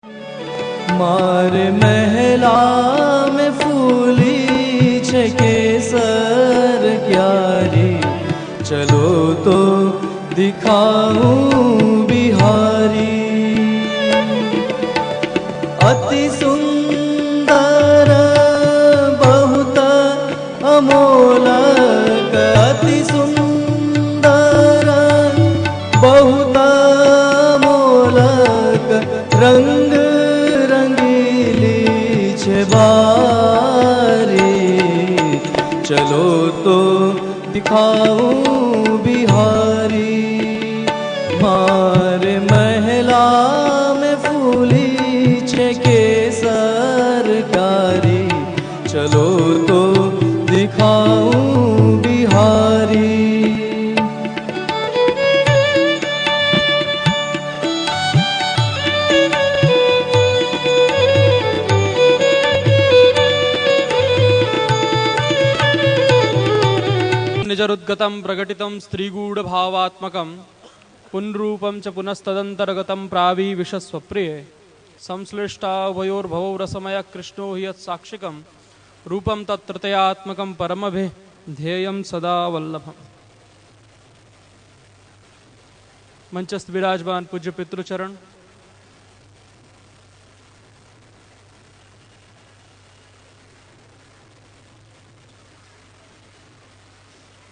मारे महला में फूली छे केसर क्यारी, चलो तो दिखाऊं बिहारी। अति सुंदर बहुत अमोलक, अति सुंदर बहुत अमोलक, रंग रंगीली छे बारी, चलो तो दिखाऊं बिहारी। मारे महला में फूली छे केसर कारी, चलो तो दिखाऊं बिहारी। निजरुद्गतं प्रकटितं स्त्रीगूढभावात्मकं पुनरूपं च पुनस्तदन्तर्गतं प्राविविशस्वप्रिये संश्लिष्टा उभयोर्भवौ रसमय कृष्णो हि यत्साक्षिकं रूपं तत्त्रतयात्मकं परमभिध्येयं सदा वल्लभम्। मंचस्थ विराजमान पूज्य पितृचरण,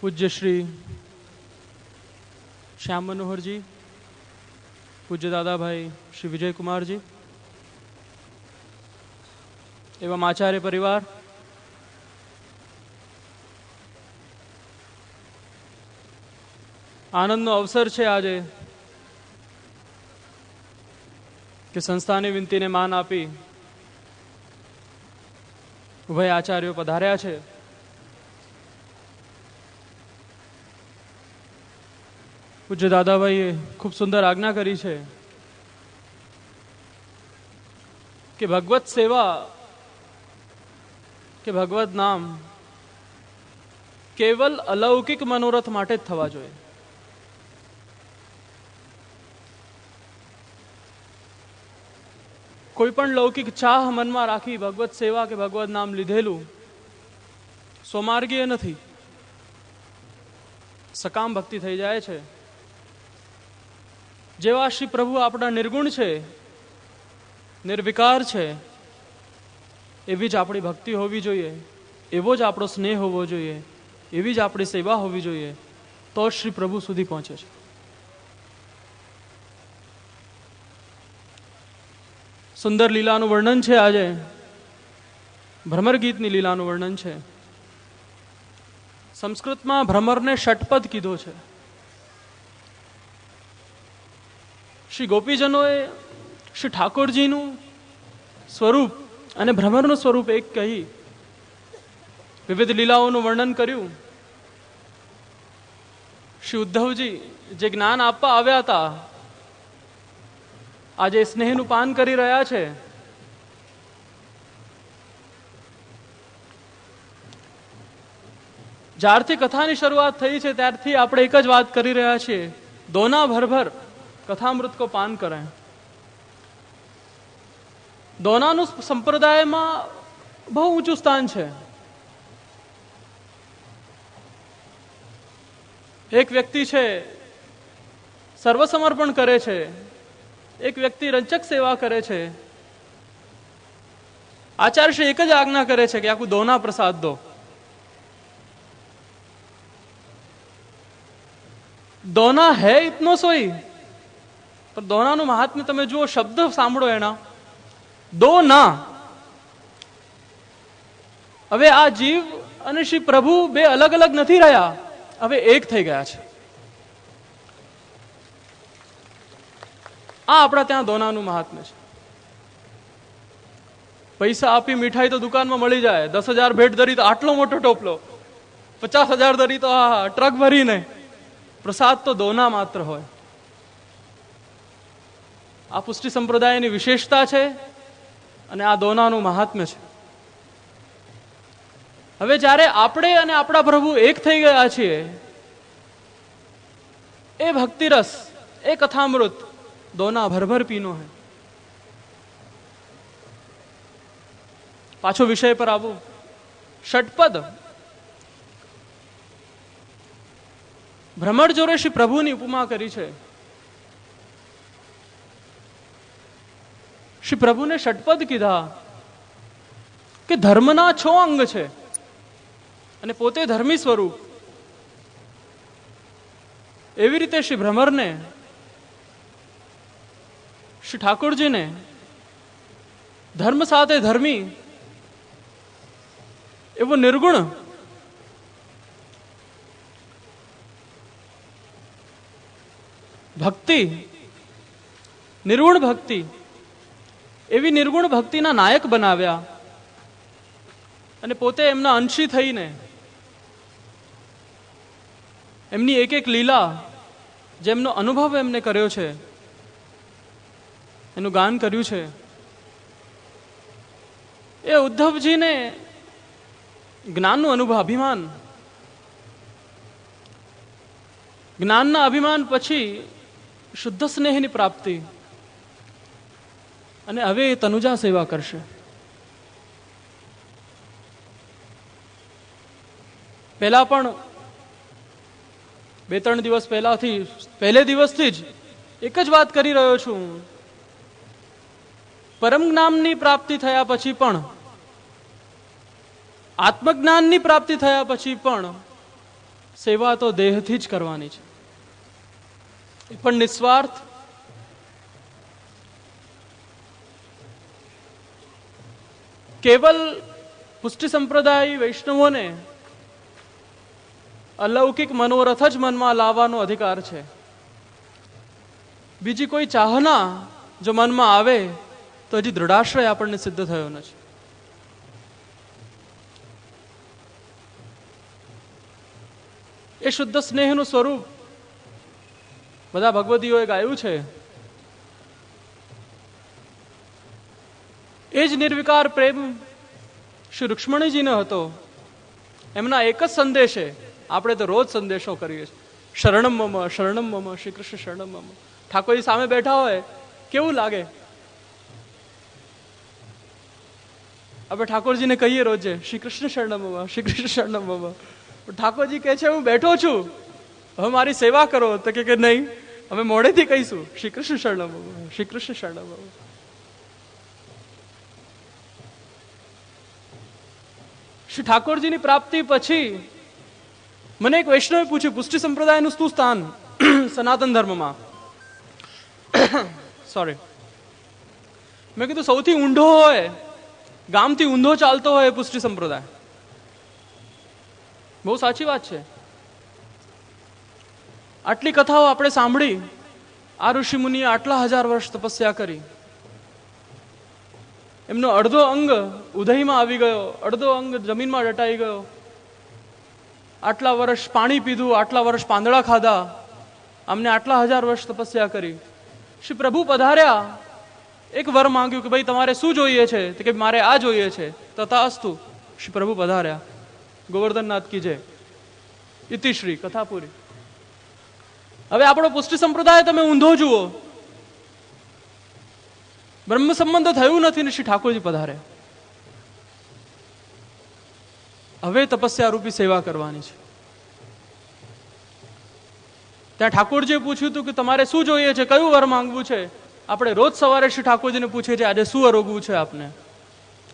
पूज्य श्री श्याम मनोहर जी, पूज्य दादा भाई श्री विजय कुमार जी एवं आचार्य परिवार, आनंदનો અવસર છે આજે કે સંસ્થાની વિનંતીને માન આપી ઉભય આચાર્યો પધાર્યા છે। પૂજ્ય દાદાભાઈએ ખૂબ સુંદર આજ્ઞા કરી છે કે ભગવત સેવા કે ભગવત નામ કેવલ અલૌકિક મનોરથ માટે જ થવા જોઈએ। કોઈ પણ લૌકિક ચાહ મનમાં રાખી ભગવત સેવા કે ભગવત નામ લીધેલું સ્વમાર્ગીય નથી, સકામ ભક્તિ થઈ જાય છે। જેવા શ્રી પ્રભુ આપણા નિર્ગુણ છે, નિર્વિકાર છે, એવી જ આપણી ભક્તિ હોવી જોઈએ, એવો જ આપણો સ્નેહ હોવો જોઈએ, એવી જ આપણી સેવા હોવી જોઈએ, તો શ્રી પ્રભુ સુધી પહોંચે છે। સુંદર લીલાનું વર્ણન છે આજે, ભ્રમર ગીતની લીલાનું વર્ણન છે। સંસ્કૃતમાં ભ્રમરને ષટપદ કીધો છે। શ્રી ગોપીજનોએ શ્રી ઠાકોરજીનું સ્વરૂપ અને ભ્રમરનું સ્વરૂપ એક કહી વિવિધ લીલાઓનું વર્ણન કર્યું। શ્રી ઉદ્ધવજી જે જ્ઞાન આપવા આવ્યા હતા, આજે સ્નેહનું પાન કરી રહ્યા છે। જ્યારથી કથાની શરૂઆત થઈ છે ત્યારથી આપણે એક જ વાત કરી રહ્યા છીએ, દોના ભરભર કથામૃત કો પાન કરેं। દોનાનું સંપ્રદાયમાં બહુ ઊંચું સ્થાન છે। એક વ્યક્તિ છે સર્વસમર્પણ કરે છે, એક વ્યક્તિ રંચક સેવા કરે છે। આચાર્યશ્રી એક જ આજ્ઞા કરે છે કે આખું દોના પ્રસાદ દો। દોના હે ઇતનો સોઈ, પણ દોનાનું મહાત્મ્ય તમે જુઓ, શબ્દ સાંભળો એના, દો ના। હવે આ જીવ અને શ્રી પ્રભુ બે અલગ અલગ નથી રહ્યા, હવે એક થઈ ગયા છે। આ આપણા ત્યાં દોનાનું મહાત્મ્ય છે। પૈસા આપી મીઠાઈ તો દુકાનમાં મળી જાય, 10,000 ભેટ ધરી તો આટલો મોટો ટોપલો, 50,000 ધરી તો આ ટ્રક ભરીને, પ્રસાદ તો દોના માત્ર હોય। આ પુષ્ટિ સંપ્રદાયની વિશેષતા છે અને આ દોનાનું મહાત્મ્ય છે। હવે જ્યારે આપણે અને આપણા પ્રભુ એક થઈ ગયા છીએ, એ ભક્તિ રસ, એ કથામૃત દોના ભરભર પીનો है। પાછો વિષય પર આવું. ષટપદ ભ્રમર જોડે શ્રી પ્રભુની ઉપમા કરી છે. શ્રી પ્રભુને ષટપદ કીધા કે ધર્મના 6 અંગ છે અને પોતે ધર્મી સ્વરૂપ. એવી રીતે શ્રી ભ્રમરને, શ્રી ઠાકોરજીને ધર્મ સાથે ધર્મી એવો નિર્ગુણ ભક્તિ, નિર્ગુણ ભક્તિ, એવી નિર્ગુણ ભક્તિના નાયક બનાવ્યા અને પોતે એમના અંશી થઈને એમની એક એક લીલા, જેમનો અનુભવ એમને કર્યો છે, એનું ગાન કર્યું છે. એ ઉદ્ધવજીને જ્ઞાનનું અનુભવ, અભિમાન, જ્ઞાનના અભિમાન પછી શુદ્ધ સ્નેહની પ્રાપ્તિ, અને હવે એ તનુજા સેવા કરશે. પહેલા પણ 2-3 દિવસ પહેલે દિવસથી જ એક જ વાત કરી રહ્યો છું. પરમ જ્ઞાનની પ્રાપ્તિ થયા પછી પણ, આત્મજ્ઞાનની પ્રાપ્તિ થયા પછી પણ સેવા તો દેહથી જ કરવાની છે, એ પણ નિસ્વાર્થ. કેવલ પુષ્ટિ સંપ્રદાય વૈષ્ણવોને અલૌકિક મનોરથ જ મનમાં લાવવાનો અધિકાર છે. બીજી કોઈ ચાહના જો મનમાં આવે તો હજી દૃઢાશ્રય આપણને સિદ્ધ થયો નથી. એ શુદ્ધ સ્નેહનું સ્વરૂપ બધા ભગવદીઓએ ગાયું છે. એ જ નિર્વિકાર પ્રેમ શ્રી રૂક્ષ્મણીજીનો હતો. એમના એક જ સંદેશે, આપણે તો રોજ સંદેશો કરીએ છીએ, શરણમ મમ, શરણમ મમ, શ્રી કૃષ્ણ શરણમ મમ. ઠાકોરજી સામે બેઠા હોય કેવું લાગે? આપણે ઠાકોરજીને કહીએ રોજે શ્રી કૃષ્ણ શરણમ મમ, શ્રી કૃષ્ણ શરણમ મમ. ઠાકોરજી કહે છે હું બેઠો છું, હવે મારી સેવા કરો. તો કે નહીં, અમે મોડેથી કહીશું શ્રી કૃષ્ણ શરણમ મમ, શ્રી કૃષ્ણ શરણમ મમ. શ્રી ઠાકોરજીની પ્રાપ્તિ પછી મને એક વૈષ્ણવે પૂછ્યું, પુષ્ટિ સંપ્રદાયનું શું સ્થાન સનાતન ધર્મમાં? સોરી, મેં કીધું સૌથી ઊંડો હોય, ગામથી ઊંધો ચાલતો હોય પુષ્ટિ સંપ્રદાય. બહુ સાચી વાત છે. આટલી કથાઓ આપણે સાંભળી, આ ઋષિ મુનિએ આટલા 1000 વર્ષ તપસ્યા કરી, એમનો અડધો અંગ ઉદયમાં આવી ગયો, અડધો અંગ જમીનમાં દટાઈ ગયો, આટલા વર્ષ પાણી પીધું, આટલા વર્ષ પાંદડા ખાધા, અમને આટલા 1000 વર્ષ તપસ્યા કરી. શ્રી પ્રભુ પધાર્યા, એક વર માંગ્યું કે ભાઈ તમારે શું જોઈએ છે? તો કે મારે આ જોઈએ છે. તથાસ્તુ, શ્રી પ્રભુ પધાર્યા. ગોવર્ધનનાથ કી જય. ઇતિશ્રી કથા પૂરી. હવે આપણો પુષ્ટિ સંપ્રદાય તમે ઊંધો જુઓ, બ્રહ્મ સંબંધ થયું નથી ને શ્રી ઠાકોરજી પધારે. હવે તપસ્યા રૂપી સેવા કરવાની છે. ત્યાં ઠાકોરજીએ પૂછ્યું હતું કે તમારે શું જોઈએ છે, કયું વર માંગવું છે? આપણે રોજ સવારે શ્રી ઠાકોરજીને પૂછીએ છીએ આજે શું અરોગવું છે આપને,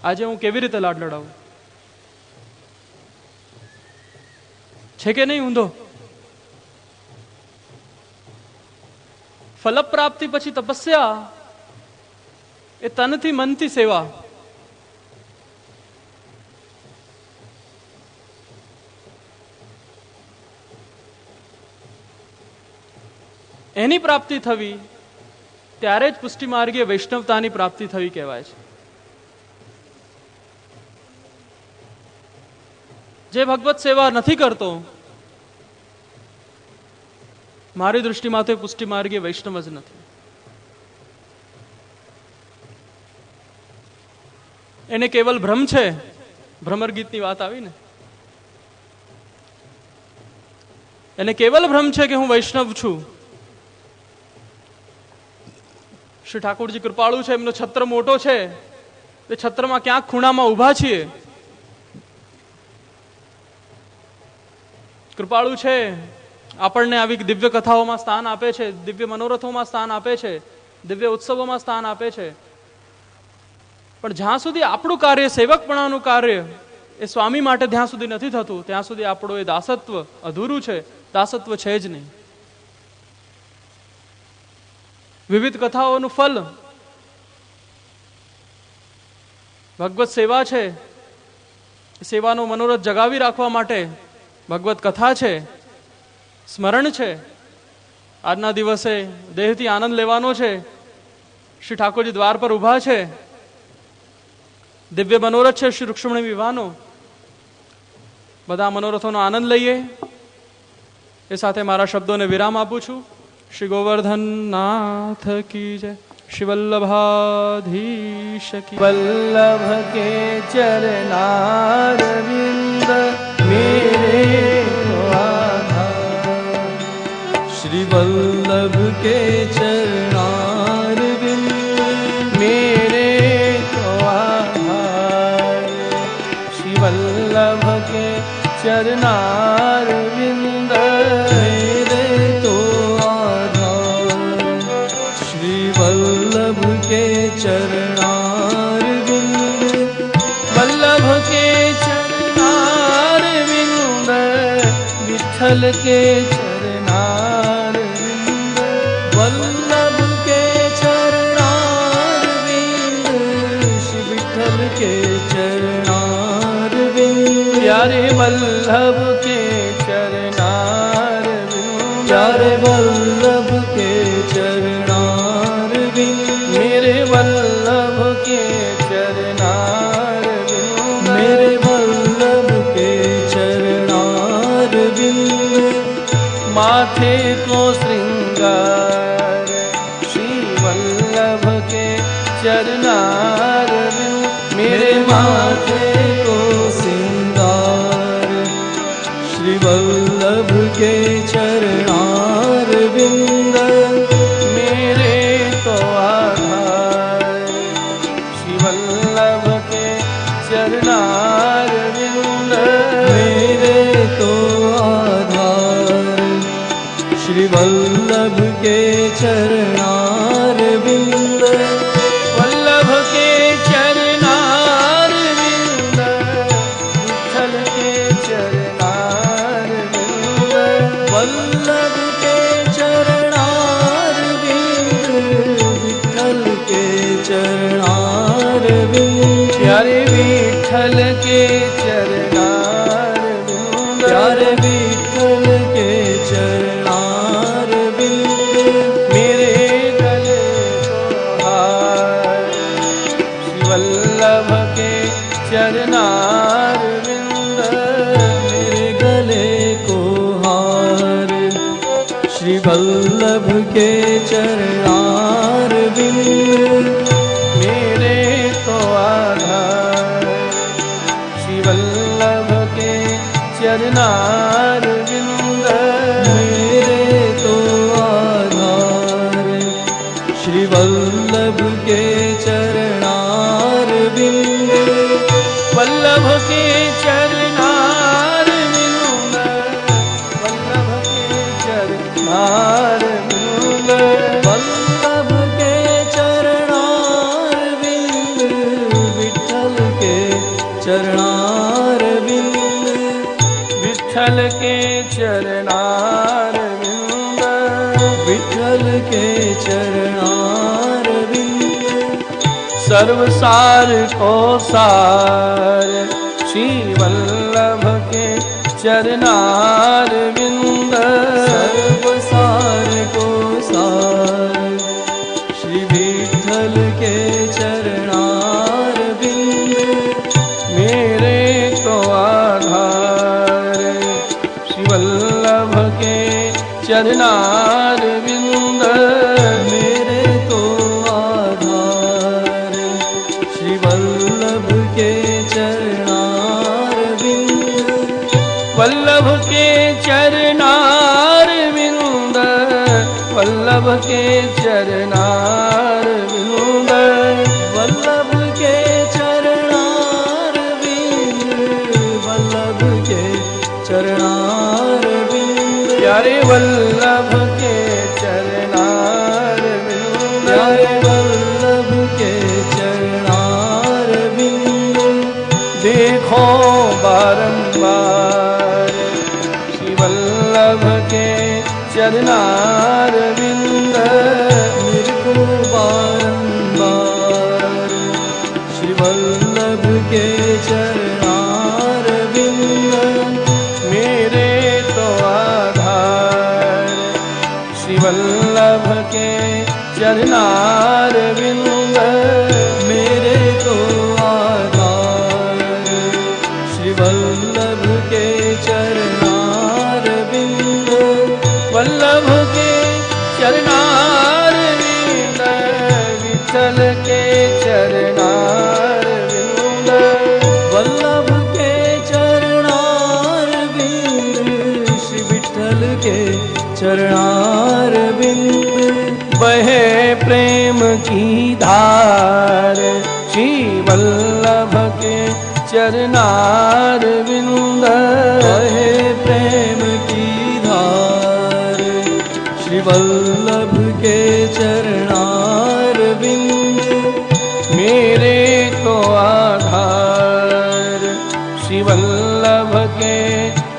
આજે હું કેવી રીતે લાડ લડાવું? છે કે નહીં ઊંધો? ફલ પ્રાપ્તિ પછી તપસ્યા એ તનથી મનથી સેવા. એની પ્રાપ્તિ થવી ત્યારે જ પુષ્ટિ માર્ગીય વૈષ્ણવતાની પ્રાપ્તિ થવી કહેવાય છે. જે ભગવત સેવા નથી કરતો, મારી દૃષ્ટિમાં તો પુષ્ટિ માર્ગીય વૈષ્ણવ જ નથી. એને કેવલ ભ્રમ છે. ભ્રમર ગીતની વાત આવી ને, એને કેવલ ભ્રમ છે કે હું વૈષ્ણવ છું. શ્રી ઠાકોરજી કૃપાળુ છે, એમનો છત્ર મોટો છે, તે છત્રમાં ક્યાંક ખૂણામાં ઊભા છીએ. કૃપાળુ છે, આપણને આવી દિવ્ય કથાઓમાં સ્થાન આપે છે, દિવ્ય મનોરથોમાં સ્થાન આપે છે, દિવ્ય ઉત્સવોમાં સ્થાન આપે છે. પણ જ્યાં સુધી આપણું કાર્ય, સેવકપણાનું કાર્ય એ સ્વામી માટે જ્યાં સુધી નથી થતું, ત્યાં સુધી આપણું એ દાસત્વ અધૂરું છે, દાસત્વ છે જ નહીં. વિવિધ કથાઓનું ફલ ભગવત સેવા છે. સેવાનું મનોરથ જગાવી રાખવા માટે ભગવત કથા છે, સ્મરણ છે. આજના દિવસે દેહથી આનંદ લેવાનો છે. શ્રી ઠાકોરજી દ્વાર પર ઊભા છે. દિવ્ય મનોરથ છે શ્રી રૂક્ષ્મણી વિવાહનો. બધા મનોરથોનો આનંદ લઈએ. એ સાથે મારા શબ્દોને વિરામ આપું છું. શ્રી ગોવર્ધન નાથ કી જય. श्री वल्लभाधीश की. वल्लभ के चरणारविंद मेरे तो आधार. श्री वल्लभ के चरणारविंद मेरे तो आधार. श्री वल्लभ के चरणारविंद मेरे तो वल्लभ के चरणारविंद. वल्लभ के चरणारविंद विठ्ठल के चरणारविंद. वल्लभ के चरणारविंद श्री विठ्ठल के चरणारविंद. प्यारे वल्लभ के चरणारविंद. प्यारे वल्लभ के मेरे वल्लभ के चरणारविंद. मेरे वल्लभ के चरणारविंद. माथे को श्रृंगार श्री वल्लभ के चरणारविंद. मेरे माथे को श्रृंगार श्री वल्लभ के चरणारविंद. मेरे तो आधार श्री वल्लभ के चरणारविंद. मेरे तो आधार श्री वल्लभ के चरणारविंद. वल्लभ के चरणारविंद विठ्ठल के चरणारविंद. वल्लभ के चरणारविंद विठ्ठल के चरणारविंद. प्यारे विठ्ठल के चरणारविंद. प्यारे विठ्ठल के चरणारविंद. मेरे गले को हार श्री वल्लभ के चरणारविंद. मेरे गले को हार श्री वल्लभ के चरणारविंद. मेरे तो आधार श्री वल्लभ के चरणारविंद. मेरे तो आधार श्री वल्लभ के चरणारविंद. वल्लभ के चरणारविंद. वल्लभ के चरणारविंद. वल्लभ के चरणारविंद विठ्ठल के चरणारविंद. विठ्ठल के चरणारविंद. विठ्ठल के चरणारविंद. सर्वसार को सार श्री वल्लभ के चरणारविंद. सर्वसार को सार श्री विठ्ठल के चरणारविंद. मेरे तो आधार श्री वल्लभ के चरणारविंद. मेरे तो आधार श्री वल्लभ के चरणारविंद. वल्लभ के चरणारविंद. वल्लभ के चरणारविंद. वल्लभ के चरणारविंद मेरे को बारंबार श्री वल्लभ के चरणारविंद मेरे तो आधार श्री वल्लभ के चरणारविंद मेरे तो आधार श्री वल्लभ के चरणारविंद वल्लभ के चरणारविंद विठ्ठल के चरणारविंद वल्लभ के चरणारविंद श्री विठ्ठल के चरणारविंद बहे प्रेम की धार श्री वल्लभ के चरणारविंद बहे प्रेम की धार श्री वल्लभ के चरणारविंद मेरे तो आधार श्री वल्लभ के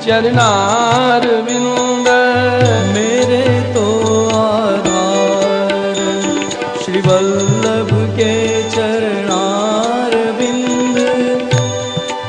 चरणारविंद मेरे तो आधार श्री वल्लभ के चरणारविंद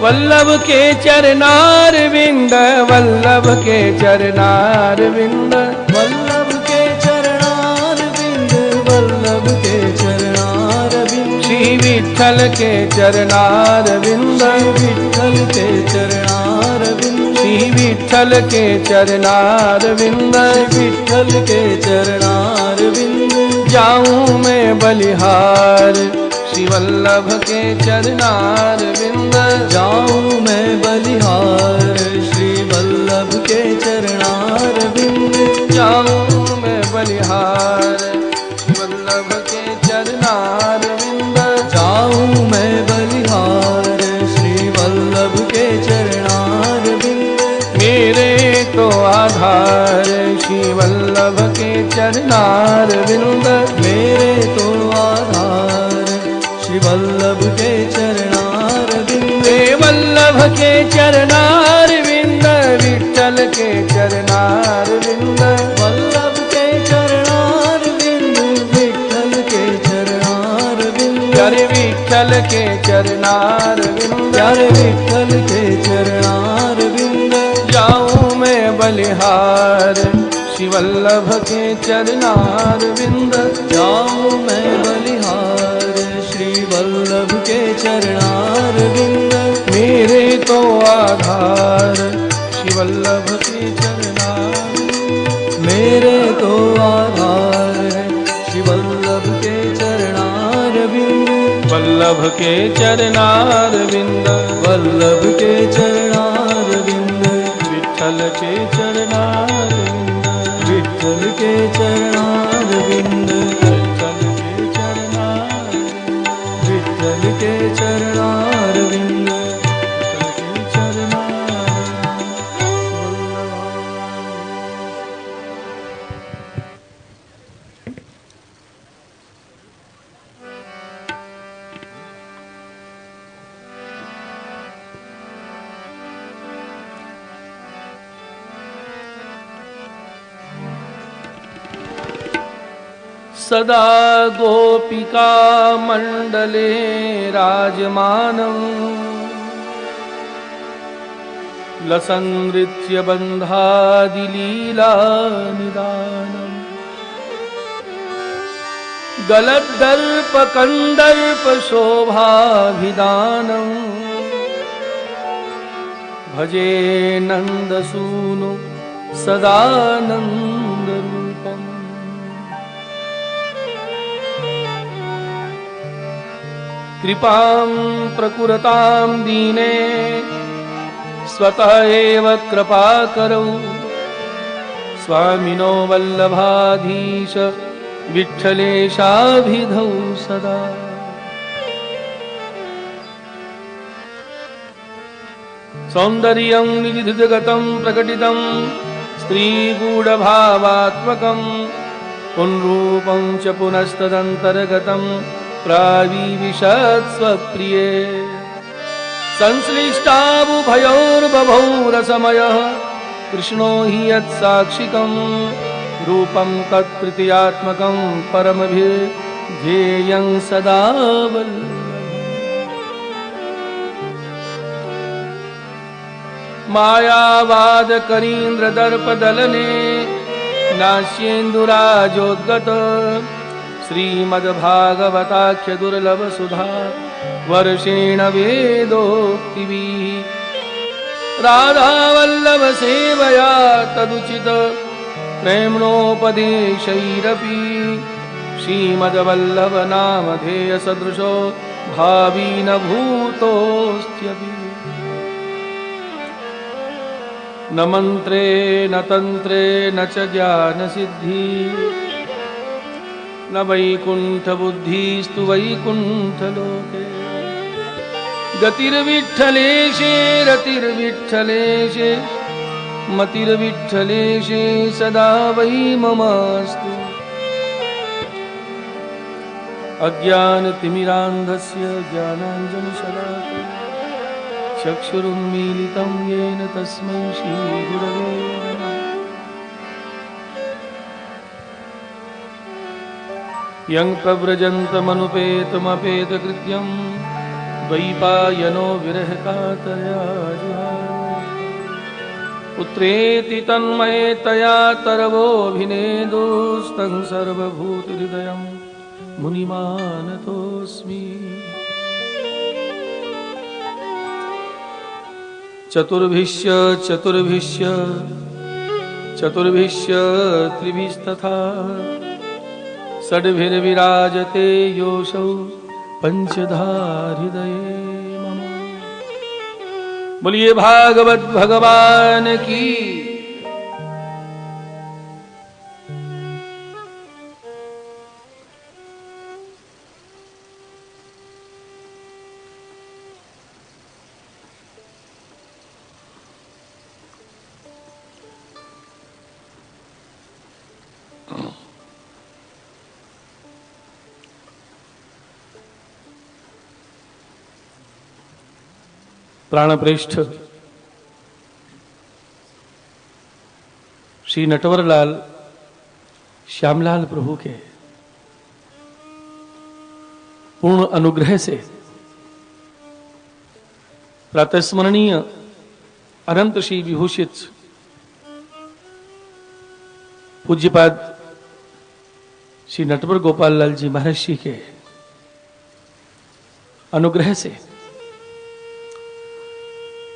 वल्लभ के चरणारविंद वल्लभ के चरणारविंद वल्लभ के चरणारविंद वल्लभ के चरणारविंद श्री विठ्ठल के चरणारविंद विठ्ठल के चरणारविंद श्री विठ्ठल के चरणारविंद विठ्ठल के चरणारविंद जाऊं मैं बलिहार श्री वल्लभ के चरणारविंद जाऊं मैं बलिहार श्री वल्लभ के चरणारविंद जाऊं मैं बलिहार श्री वल्लभ के चरणारविंद जाऊं मैं बलिहार श्री वल्लभ के चरणारविंद मेरे तो आधार श्री वल्लभ के चरणारविंद मेरे तो आधार श्री वल्लभ के चरणारविंद वल्लभ के चरणारविंद विठ्ठल के चरणारविंद वल्लभ के चरणारविंद विठ्ठल के चरणारविंद प्यारे विठ्ठल के चरणारविंद प्यारे विठ्ठल के चरणारविंद जाऊं मैं बलिहार श्री वल्लभ के चरणारविंद जाऊं मैं बलिहार श्री वल्लभ के चरणारविंद मेरे तो आधार श्री वल्लभ के चरणारविंद मेरे तो आधार श्री वल्लभ के चरणारविंद वल्लभ के चरणारविंद वल्लभ के चरणारविंद विठ्ठल के चरणारविंद विठ्ठल के चरणारविंद विठ्ठल के चरणारविंद विठ्ठल के चरणारविंद विठ्ठल के चरणारविंद सदा गोपिका मंडले राजमानं लसंनृत्य बंधादिलीला निदानम् गलद्दर्प कंदर्प शोभाभिदानम् भजे नंदसूनु सदानंदरूपम् कृपां प्रकुरतां दीने स्वतः एव कृपाकरौ स्वामिनो वल्लभाधीश विठ्ठलेशाभिधौ सदा। सौन्दर्यं निधिगतं प्रकटितं स्त्रीगूढभावात्मकं पुनरूपं च पुनस्तदन्तर्गतं प्राविविशत् स्वप्रिये। संश्लिष्टाबुभयोर्बभौ रसमयः कृष्णो हि यत्साक्षिकं रूपं तत्तृतीयात्मकं परमभिध्येयं सदा वल्लभम्। मायावाद करीन्द्र दर्पदलने नास्येन्दुराजोद्गत श्रीमद्भागवताख्य दुर्लभ सुधा वर्षेण वेदोक्तिभिः राधावल्लभ सेवया तदुचित प्रेम्णोपदेशैरपि श्रीमद्वल्लभ नामधेय सदृशो भावी न भूतोऽस्त्यपि। न मंत्रे न तंत्रे न च ज्ञान सिद्धि न वैकुंठ बुद्धिस्तु वैकुंठ लोके गतिर्विठ्ठलेशे रतिर्विठ्ठलेशे मतिर्विठ्ठलेशे सदा वै ममास्तु। अज्ञानतिमिरान्धस्य ज्ञानाञ्जनशलाकया चक्षुरुन्मीलितं येन तस्मै श्रीगुरवे नमः। यं प्रव्रजन्तमनुपेतमपेतकृत्यं द्वैपायनो विरहकातया पुत्रेति तन्मयतया तरवोऽभिनेदोस्तं सर्वभूतहृदयं मुनिमानतोऽस्मि। चतुर्भिश्च चतुर्भिश्च चतुर्भिश्च त्रिभिस्तथा षड्भिर्विराजते योऽसौ पंचधा हृदये मम। बोलिए भागवत भगवान की। प्राणप्रेष्ठ श्री नटवरलाल श्यामलाल प्रभु के पूर्ण अनुग्रह से प्रातस्मरणीय अनंत श्री विभूषित पूज्यपाद श्री नटवर गोपाल लाल जी महाराज जी के अनुग्रह से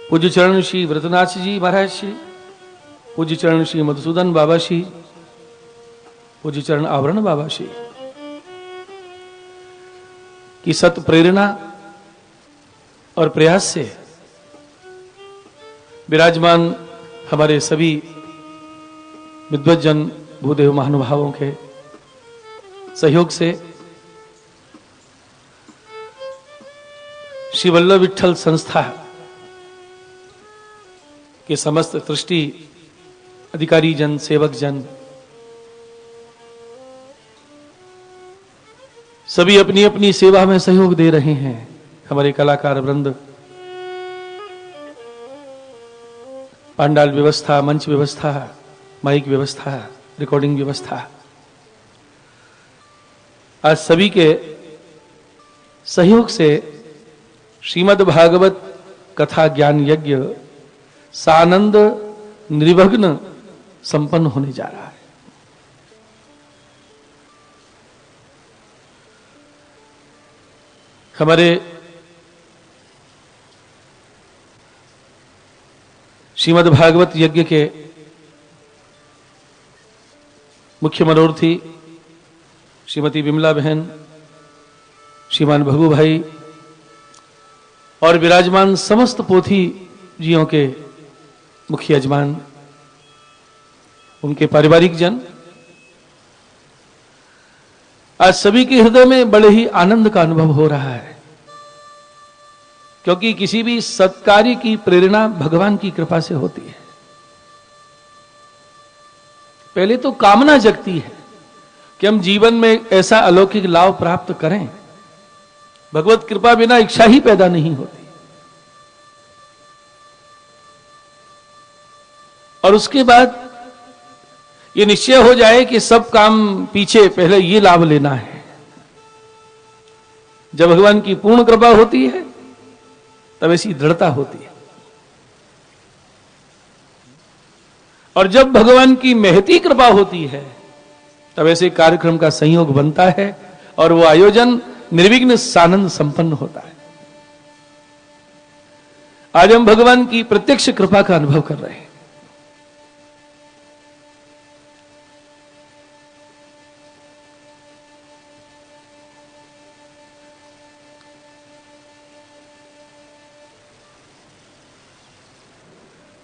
पूज्य चरण श्री व्रतनाथ जी महाराज श्री, पूज्य चरण श्री मधुसूदन बाबा श्री, पूज्य चरण आवरण बाबा श्री की सत प्रेरणा और प्रयास से विराजमान हमारे सभी विद्वज्जन भूदेव महानुभावों के सहयोग से श्री वल्लभ विठ्ठल संस्था के समस्त दृष्टि अधिकारी जन, सेवक जन सभी अपनी अपनी सेवा में सहयोग दे रहे हैं। हमारे कलाकार वृंद, पांडाल व्यवस्था, मंच व्यवस्था, माइक व्यवस्था, रिकॉर्डिंग व्यवस्था, आज सभी के सहयोग से श्रीमद् भागवत कथा ज्ञान यज्ञ सानंद निर्विघ्न संपन्न होने जा रहा है। हमारे श्रीमद् भागवत यज्ञ के मुख्य मनोरथी श्रीमती विमला बहन, श्रीमान भगू भाई और विराजमान समस्त पोथी जियों के मुख्य यजमान, उनके पारिवारिक जन, आज सभी के हृदय में बड़े ही आनंद का अनुभव हो रहा है, क्योंकि किसी भी सत्कार्य की प्रेरणा भगवान की कृपा से होती है। पहले तो कामना जगती है कि हम जीवन में ऐसा अलौकिक लाभ प्राप्त करें। भगवत कृपा बिना इच्छा ही पैदा नहीं होती। और उसके बाद ये निश्चय हो जाए कि सब काम पीछे, पहले ये लाभ लेना है। जब भगवान की पूर्ण कृपा होती है तब ऐसी दृढ़ता होती है, और जब भगवान की महती कृपा होती है तब ऐसे कार्यक्रम का संयोग बनता है और वो आयोजन निर्विघ्न सानंद संपन्न होता है। आज हम भगवान की प्रत्यक्ष कृपा का अनुभव कर रहे हैं।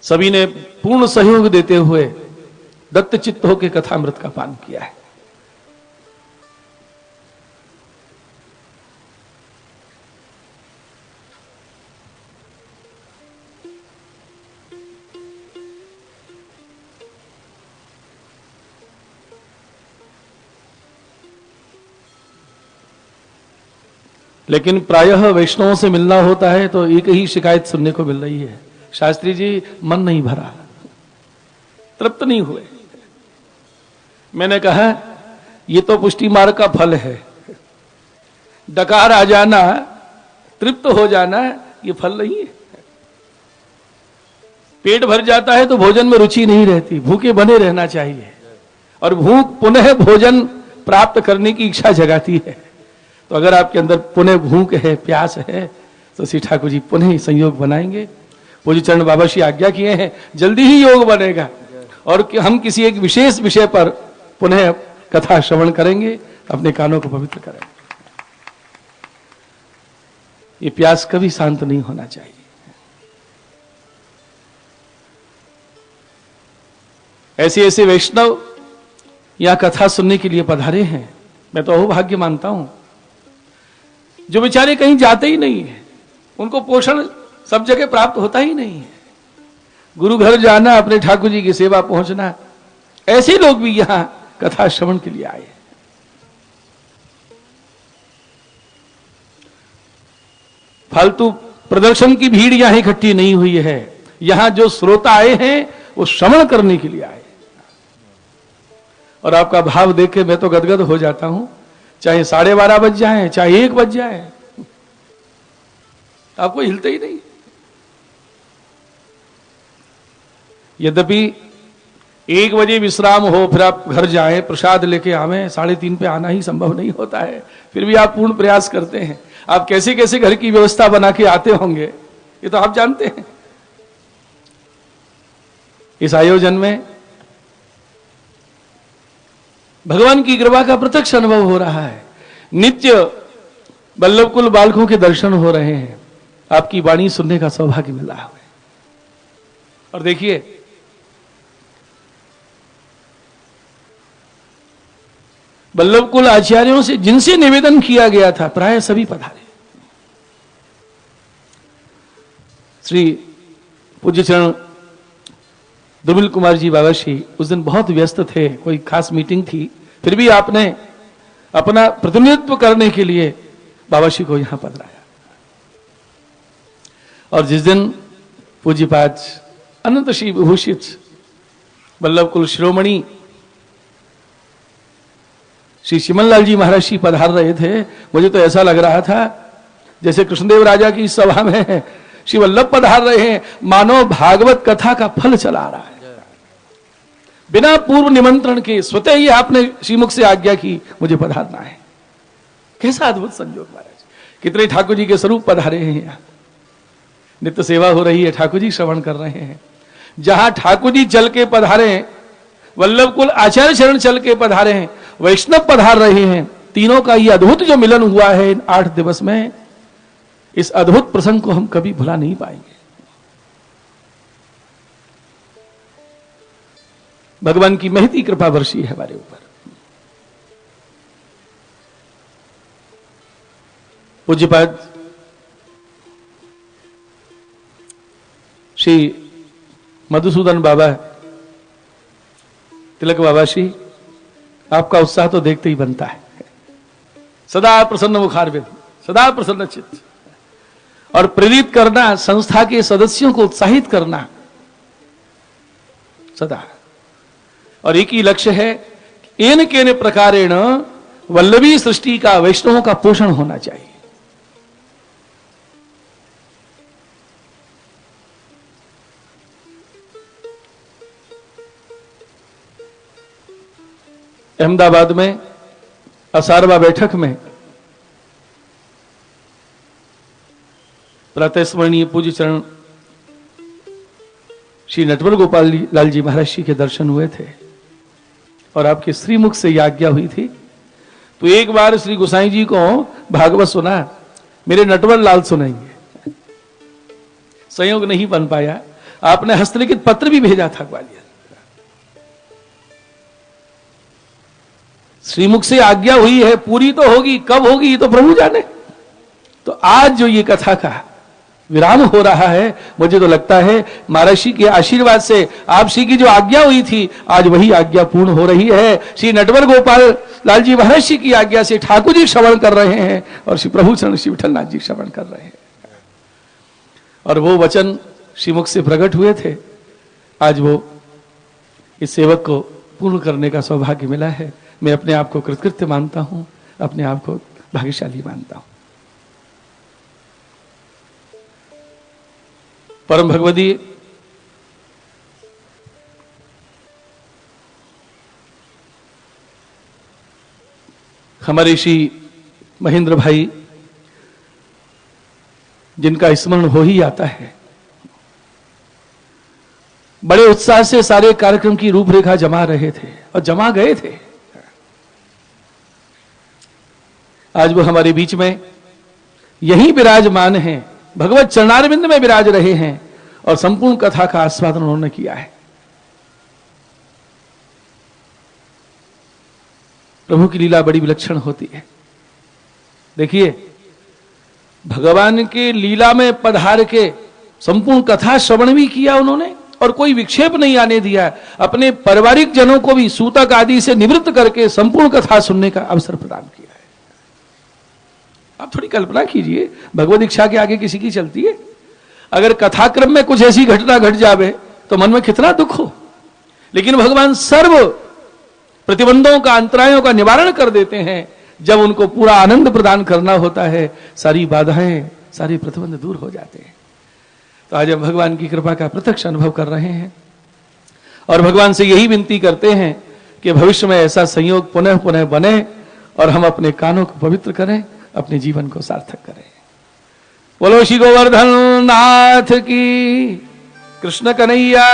सभी ने पूर्ण सहयोग देते हुए दत्त चित्त होकर कथामृत का पान किया है। लेकिन प्रायः वैष्णवों से मिलना होता है तो एक ही शिकायत सुनने को मिल रही है, शास्त्री जी मन नहीं भरा, तृप्त नहीं हुए। मैंने कहा ये तो पुष्टि मार्ग का फल है, डकार आ जाना, तृप्त हो जाना ये फल नहीं है। पेट भर जाता है तो भोजन में रुचि नहीं रहती, भूखे बने रहना चाहिए, और भूख पुनः भोजन प्राप्त करने की इच्छा जगाती है। तो अगर आपके अंदर पुनः भूख है, प्यास है, तो श्री ठाकुर जी पुनः संयोग बनाएंगे। पूज्य चरण बाबा श्री आज्ञा किए हैं जल्दी ही योग बनेगा, और हम किसी एक विशेष विषय पर पुनः कथा श्रवण करेंगे, अपने कानों को पवित्र करेंगे। ये प्यास कभी शांत नहीं होना चाहिए। ऐसे ऐसे वैष्णव यहां कथा सुनने के लिए पधारे हैं, मैं तो अहोभाग्य मानता हूं। जो बेचारे कहीं जाते ही नहीं है, उनको पोषण सब जगह प्राप्त होता ही नहीं है, गुरु घर जाना, अपने ठाकुर जी की सेवा पहुंचना, ऐसे लोग भी यहां कथा श्रवण के लिए आए। फालतू प्रदर्शन की भीड़ यहां इकट्ठी नहीं हुई है, यहां जो श्रोता आए हैं वो श्रवण करने के लिए आए। और आपका भाव देख के मैं तो गदगद हो जाता हूं, चाहे 12:30 बज जाए, चाहे 1 बज जाए, आपको हिलते ही नहीं। यद्यपि 1 बजे विश्राम हो, फिर आप घर जाएं, प्रसाद लेके आवें, 3:30 पे आना ही संभव नहीं होता है, फिर भी आप पूर्ण प्रयास करते हैं। आप कैसे कैसे घर की व्यवस्था बना के आते होंगे ये तो आप जानते हैं। इस आयोजन में भगवान की कृपा का प्रत्यक्ष अनुभव हो रहा है। नित्य वल्लभकुल बालकों के दर्शन हो रहे हैं, आपकी वाणी सुनने का सौभाग्य मिल रहा है। और देखिए वल्लभकुल आचार्यों से जिनसे निवेदन किया गया था प्राय सभी पधारे। श्री पूज्य चरण दुर्मिल कुमार जी बाबा श्री उस दिन बहुत व्यस्त थे, कोई खास मीटिंग थी, फिर भी आपने अपना प्रतिनिधित्व करने के लिए बाबा श्री को यहां पधराया। और जिस दिन पूज्यपाद अनंत श्री विभूषित वल्लभकुल शिरोमणि श्री चिमनलाल जी महाराज जी पधार रहे थे, मुझे तो ऐसा लग रहा था जैसे कृष्णदेव राजा की सभा में श्री वल्लभ पधार रहे हैं, मानो भागवत कथा का फल चला रहा है। बिना पूर्व निमंत्रण के स्वतः ही आपने श्रीमुख से आज्ञा की मुझे पधारना है। कैसा अद्भुत संयोग महाराज, कितने ठाकुर जी के स्वरूप पधारे हैं यहाँ। नित्य सेवा हो रही है, ठाकुर जी श्रवण कर रहे हैं। जहां ठाकुर जी चल के पधारे हैं, वल्लभकुल आचार्य चरण चल के पधारे हैं, वैष्णव पधार रहे हैं, तीनों का ये अद्भुत जो मिलन हुआ है इन 8 दिवस में, इस अद्भुत प्रसंग को हम कभी भुला नहीं पाएंगे। भगवान की महती कृपा वर्षी है हमारे ऊपर। पूज्यपाद श्री मधुसूदन बाबा तिलक बाबा श्री, आपका उत्साह तो देखते ही बनता है। सदा प्रसन्न मुखारविंद, सदा प्रसन्न चित्त, और प्रेरित करना, संस्था के सदस्यों को उत्साहित करना सदा। और एक ही लक्ष्य है, एन केन प्रकारेण वल्लभी सृष्टि का, वैष्णवों का पोषण होना चाहिए। अहमदाबाद में असारवा बैठक में प्रातः स्मरणीय पूज्य चरण श्री नटवर गोपाल लाल जी महाराज जी के दर्शन हुए थे और आपके श्रीमुख से यह आज्ञा हुई थी। तो एक बार श्री गोसाई जी को भागवत सुना, मेरे नटवर लाल सुनाएंगे, संयोग नहीं बन पाया। आपने हस्तलिखित पत्र भी भेजा था ग्वालियर। श्रीमुख से आज्ञा हुई है, पूरी तो होगी, कब होगी ये तो प्रभु जाने। तो आज जो ये कथा का विराम हो रहा है, मुझे तो लगता है महाराज जी के आशीर्वाद से, आप श्री की जो आज्ञा हुई थी आज वही आज्ञा पूर्ण हो रही है। श्री नटवर गोपाल लाल जी महाराज जी की आज्ञा से ठाकुर जी श्रवण कर रहे हैं और श्री प्रभु चरण श्री विठलनाथ जी श्रवण कर रहे हैं। और वो वचन श्रीमुख से प्रकट हुए थे, आज वो इस सेवक को पूर्ण करने का सौभाग्य मिला है। मैं अपने आप को कृतकृत्य मानता हूं, अपने आप को भाग्यशाली मानता हूं। परम भगवती हमारे श्री महेंद्र भाई, जिनका स्मरण हो ही आता है, बड़े उत्साह से सारे कार्यक्रम की रूपरेखा जमा रहे थे और जमा गए थे। आज वो हमारे बीच में यही विराजमान हैं, भगवत चरणारविंद में विराज रहे हैं और संपूर्ण कथा का आस्वादन उन्होंने किया है। प्रभु की लीला बड़ी विलक्षण होती है। देखिए, भगवान के लीला में पधार के संपूर्ण कथा श्रवण भी किया उन्होंने और कोई विक्षेप नहीं आने दिया। अपने पारिवारिक जनों को भी सूतक आदि से निवृत्त करके संपूर्ण कथा सुनने का अवसर प्रदान किया है। आप थोड़ी कल्पना कीजिए, भगवत इच्छा के आगे किसी की चलती है? अगर कथाक्रम में कुछ ऐसी घटना घट जावे तो मन में कितना दुख हो, लेकिन भगवान सर्व प्रतिबंधों का, अंतरायों का निवारण कर देते हैं। जब उनको पूरा आनंद प्रदान करना होता है, सारी बाधाएं, सारे प्रतिबंध दूर हो जाते हैं। तो आज हम भगवान की कृपा का प्रत्यक्ष अनुभव कर रहे हैं और भगवान से यही विनती करते हैं कि भविष्य में ऐसा संयोग पुनः पुनः बने और हम अपने कानों को पवित्र करें, अपने जीवन को सार्थक करें। बोलो श्री गोवर्धन नाथ की, कृष्ण कन्हैया।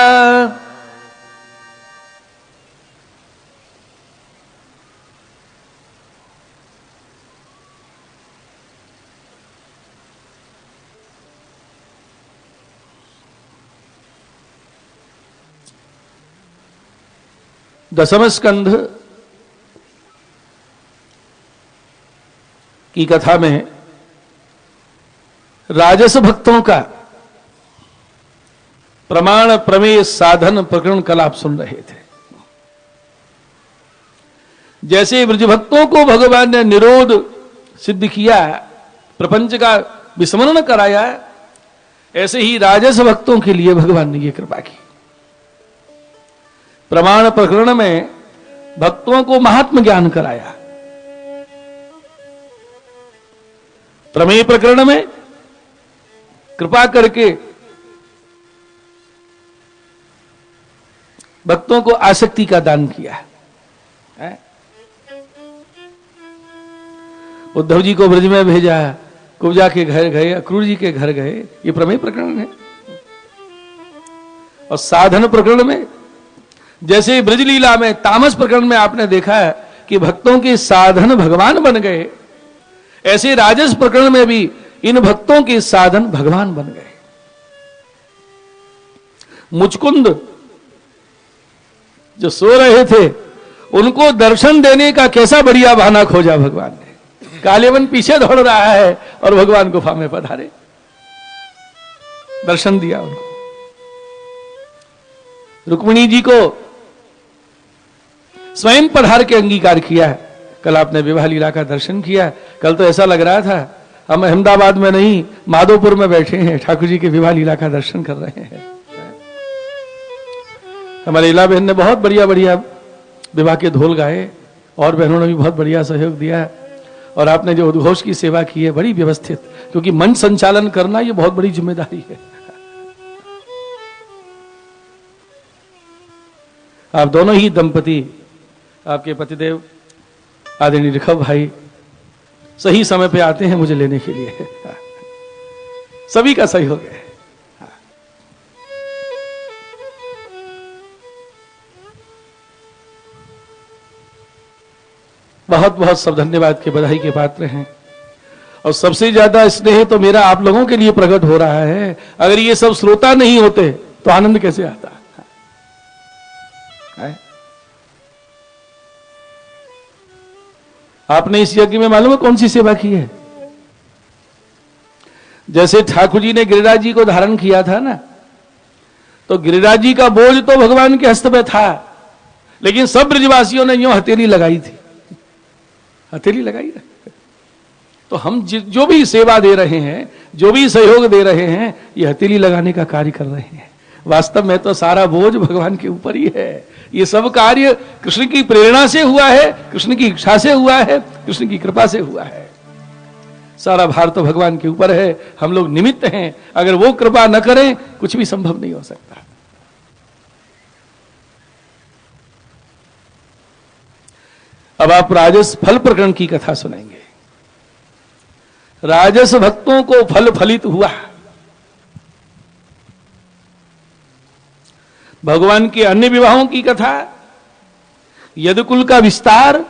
दसम स्कंध की कथा में राजस भक्तों का प्रमाण प्रमेय साधन प्रकरण कल आप सुन रहे थे। जैसे ब्रज भक्तों को भगवान ने निरोध सिद्ध किया, प्रपंच का विस्मरण कराया, ऐसे ही राजस भक्तों के लिए भगवान ने यह कृपा की। प्रमाण प्रकरण में भक्तों को महात्म ज्ञान कराया, प्रमेय प्रकरण में कृपा करके भक्तों को आसक्ति का दान किया है। उद्धव जी को ब्रज में भेजा, कुब्जा के घर गए, अक्रूर जी के घर गए, ये प्रमेय प्रकरण है। और साधन प्रकरण में, जैसे ब्रज लीला में, तामस प्रकरण में आपने देखा है कि भक्तों के साधन भगवान बन गए, ऐसे राजस प्रकरण में भी इन भक्तों के साधन भगवान बन गए। मुचकुंद जो सो रहे थे, उनको दर्शन देने का कैसा बढ़िया बहाना खोजा भगवान ने। कालेवन पीछे दौड़ रहा है और भगवान गुफा में पधारे, दर्शन दिया उनको। रुक्मिणी जी को स्वयं पधार के अंगीकार किया है। कल आपने विवाह लीला का दर्शन किया। कल तो ऐसा लग रहा था हम अहमदाबाद में नहीं, माधोपुर में बैठे हैं, ठाकुर जी के विवाह लीला का दर्शन कर रहे हैं। हमारे इला बहन ने बहुत बढ़िया बढ़िया विवाह के ढोल गाए और बहनों ने भी बहुत बढ़िया सहयोग दिया, और आपने जो उद्घोष की सेवा की है बड़ी व्यवस्थित, क्योंकि मंच संचालन करना ये बहुत बड़ी जिम्मेदारी है। आप दोनों ही दंपति, आपके पतिदेव आदरणीय रिखव भाई सही समय पे आते हैं मुझे लेने के लिए, सभी का सहयोग है। बहुत बहुत सब धन्यवाद के, बधाई के पात्र हैं। और सबसे ज्यादा स्नेह तो मेरा आप लोगों के लिए प्रकट हो रहा है। अगर ये सब श्रोता नहीं होते तो आनंद कैसे आता है? आपने इस यज्ञ में मालूम है कौन सी सेवा की है? जैसे ठाकुर जी ने गिरिराज जी को धारण किया था ना, तो गिरिराज जी का बोझ तो भगवान के हस्त में था, लेकिन सब ब्रजवासियों ने यूं हथेली लगाई थी, हथेली लगाई ना। तो हम जो भी सेवा दे रहे हैं, जो भी सहयोग दे रहे हैं, ये हथेली लगाने का कार्य कर रहे हैं। वास्तव में तो सारा बोझ भगवान के ऊपर ही है। ये सब कार्य कृष्ण की प्रेरणा से हुआ है, कृष्ण की इच्छा से हुआ है, कृष्ण की कृपा से हुआ है। सारा भार तो भगवान के ऊपर है, हम लोग निमित्त हैं। अगर वो कृपा न करें कुछ भी संभव नहीं हो सकता। अब आप राजस फल प्रकरण की कथा सुनेंगे। राजस भक्तों को फल फलित हुआ। भगवान के अन्य विवाहों की कथा, यदुकुल का विस्तार,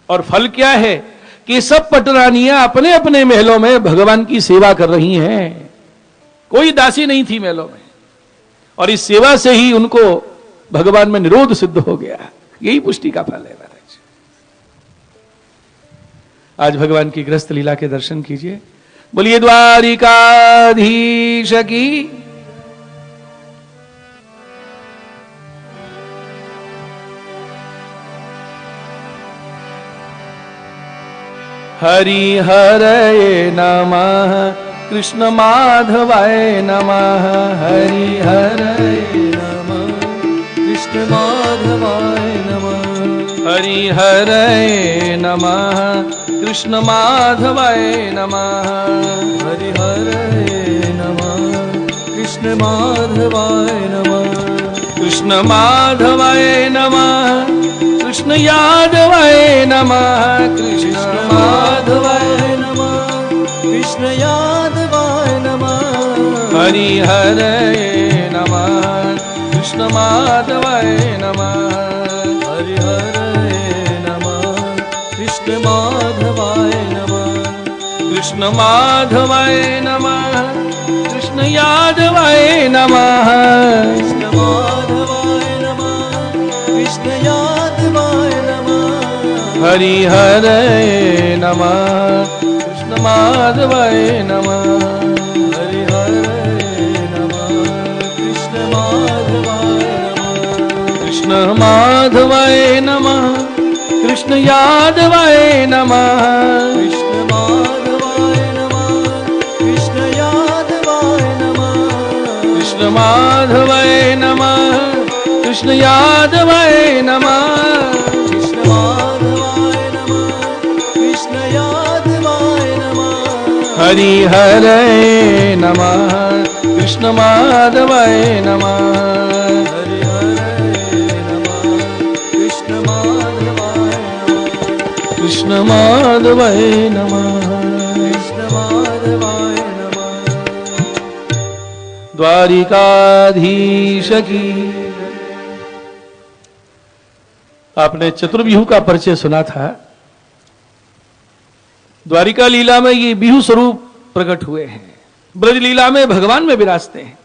और फल क्या है कि सब पटरानियां अपने अपने महलों में भगवान की सेवा कर रही हैं। कोई दासी नहीं थी महलों में, और इस सेवा से ही उनको भगवान में निरोध सिद्ध हो गया। यही पुष्टि का फल है महाराज। आज भगवान की गृहस्थ लीला के दर्शन कीजिए। बोलिए द्वारिकाधीश की। हरि हरये नमः, कृष्ण माधवाय नमः। हरि हरये नमः, कृष्ण माधवाय नमः। हरि हरये नमः, कृष्ण माधवाय नमः। हरि हरये नमः, कृष्ण माधवाय नमः। कृष्ण माधवाय नमः, कृष्ण यादवाय नमः। कृष्ण माधवाय नमः, कृष्ण यादवाय नमः। हरि हरये नमः, कृष्ण माधवाय नमः। हरि हरये नमः, कृष्ण माधवाय नमः। कृष्ण माधवाय नमः, कृष्ण यादवाय नमः। कृष्ण माधवाय नमः, कृष्ण यादवाय नमः। हरि हरये नमः, कृष्ण माधवाय नमः। हरि हरये नमः, कृष्ण माधवाय नमः। कृष्ण माधवाय नमः, कृष्ण यादवाय नमः। कृष्ण माधवाय नमः, कृष्ण यादवाय नमः। कृष्ण माधवाय नमः, कृष्ण यादवाय नमः। कृष्ण माधवाय नमः, कृष्ण यादवाय नमः। हरि हरये नमः, कृष्ण माधवाय नमः। हरि हरये नमः, कृष्ण माधवाय नमः। कृष्ण माधवाय नमः। कृष्ण माधवाय नमः। द्वारिकाधीश की। आपने चतुर्व्यूह का परिचय सुना था। द्वारिका लीला में ये बिहू स्वरूप प्रकट हुए हैं, ब्रज लीला में भगवान में विराजते हैं।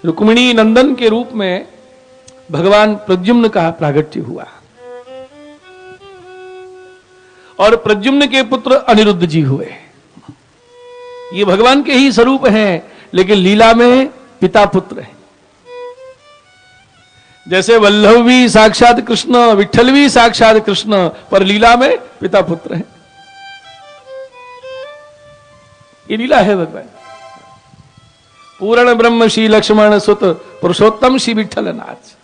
रुक्मिणी नंदन के रूप में भगवान प्रद्युम्न का प्रागट्य हुआ, और प्रद्युम्न के पुत्र अनिरुद्ध जी हुए। ये भगवान के ही स्वरूप हैं, लेकिन लीला में पिता पुत्र हैं। जैसे वल्लभ भी साक्षात कृष्ण, विठ्ठल भी साक्षात कृष्ण, पर लीला में पिता पुत्र हैं। ये लीला है भगवान। पूर्ण ब्रह्म श्री लक्ष्मण सुत पुरुषोत्तम श्री विठल नाथ।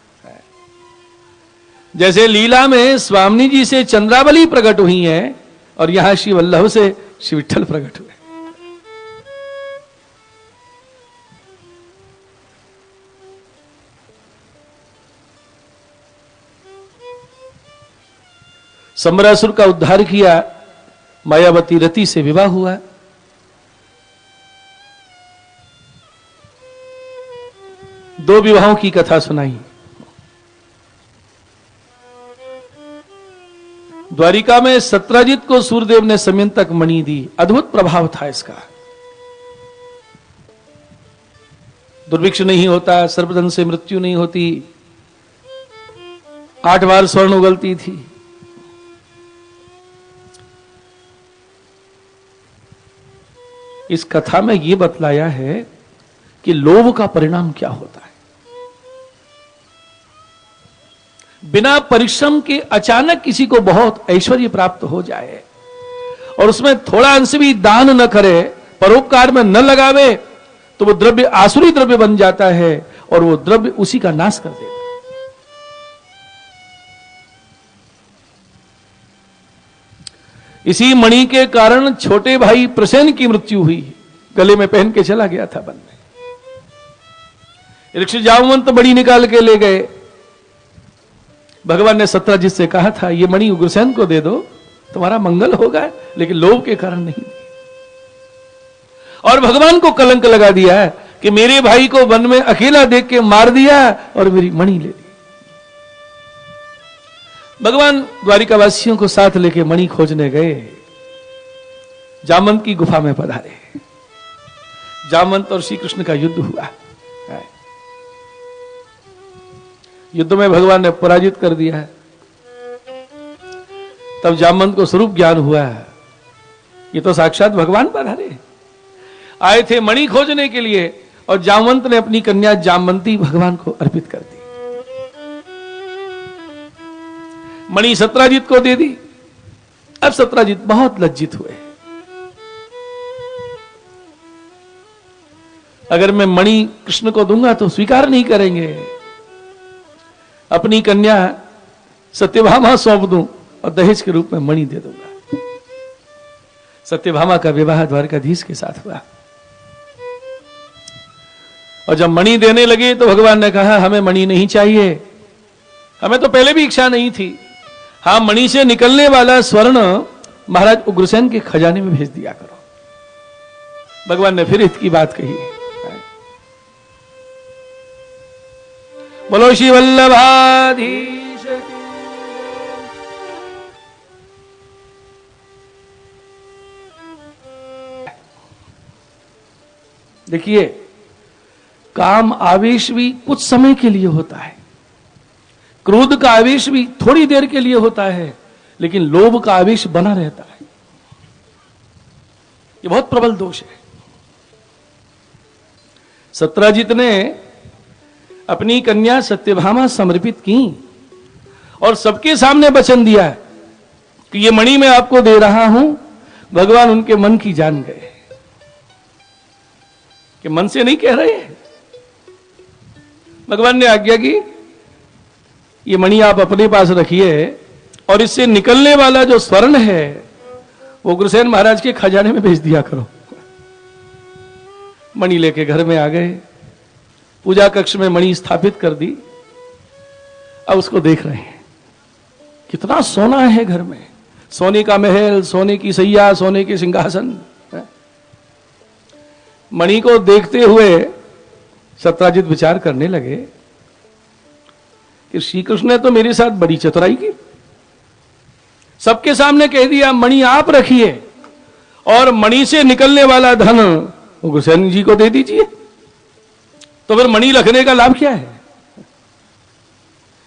जैसे लीला में स्वामी जी से चंद्रावली प्रकट हुई है और यहां श्री वल्लभ से श्री विठल प्रकट हुए। सम्रासुर का उद्धार किया, मायावती रति से विवाह हुआ। दो विवाहों की कथा सुनाई। द्वारिका में सत्राजित को सूर्यदेव ने समयंतक मणि दी। अद्भुत प्रभाव था इसका। दुर्भिक्ष नहीं होता, सर्पदंश से मृत्यु नहीं होती, 8 बार स्वर्ण उगलती थी। इस कथा में यह बतलाया है कि लोभ का परिणाम क्या होता है। बिना परिश्रम के अचानक किसी को बहुत ऐश्वर्य प्राप्त हो जाए और उसमें थोड़ा अंश भी दान न करे, परोपकार में न लगावे, तो वो द्रव्य आसुरी द्रव्य बन जाता है और वो द्रव्य उसी का नाश कर देता है। इसी मणि के कारण छोटे भाई प्रसेन की मृत्यु हुई। गले में पहन के चला गया था वन में। ऋषि जामवंत बड़ी निकाल के ले गए। भगवान ने सत्राजित से कहा था ये मणि उग्रसेन को दे दो, तुम्हारा मंगल होगा, लेकिन लोभ के कारण नहीं। और भगवान को कलंक लगा दिया कि मेरे भाई को वन में अकेला देख के मार दिया और मेरी मणि ले ली। भगवान द्वारिकावासियों को साथ लेके मणि खोजने गए। जामवंत की गुफा में पधारे। जामवंत और श्री कृष्ण का युद्ध हुआ। युद्ध में भगवान ने पराजित कर दिया है। तब जामवंत को स्वरूप ज्ञान हुआ है, ये तो साक्षात भगवान पधारे। आए थे मणि खोजने के लिए और जामवंत ने अपनी कन्या जामवंती भगवान को अर्पित कर दी। मणि सत्राजित को दे दी। अब सत्राजित बहुत लज्जित हुए। अगर मैं मणि कृष्ण को दूंगा तो स्वीकार नहीं करेंगे। अपनी कन्या सत्यभामा सौंप दूं और दहेज के रूप में मणि दे दूंगा। सत्यभामा का विवाह द्वारकाधीश के साथ हुआ। और जब मणि देने लगे तो भगवान ने कहा हमें मणि नहीं चाहिए, हमें तो पहले भी इच्छा नहीं थी। हाँ, मणि से निकलने वाला स्वर्ण महाराज उग्रसेन के खजाने में भेज दिया करो। भगवान ने फिर इसकी बात कही। बोलो श्री वल्लभाधीश। देखिए, काम आवेश भी कुछ समय के लिए होता है, क्रोध का आवेश भी थोड़ी देर के लिए होता है, लेकिन लोभ का आवेश बना रहता है। ये बहुत प्रबल दोष है। सत्राजित ने अपनी कन्या सत्यभामा समर्पित की और सबके सामने वचन दिया कि ये मणि मैं आपको दे रहा हूं। भगवान उनके मन की जान गए कि मन से नहीं कह रहे हैं। भगवान ने आज्ञा की ये मणि आप अपने पास रखिए और इससे निकलने वाला जो स्वर्ण है वो उग्रसेन महाराज के खजाने में भेज दिया करो। मणि लेके घर में आ गए। पूजा कक्ष में मणि स्थापित कर दी। अब उसको देख रहे हैं कितना सोना है घर में। सोने का महल, सोने की सैया, सोने के सिंहासन। मणि को देखते हुए सत्राजित विचार करने लगे कि श्री कृष्ण ने तो मेरे साथ बड़ी चतुराई की। सबके सामने कह दिया मणि आप रखिए और मणि से निकलने वाला धन उग्रसेन जी को दे दीजिए। तो फिर मणि रखने का लाभ क्या है?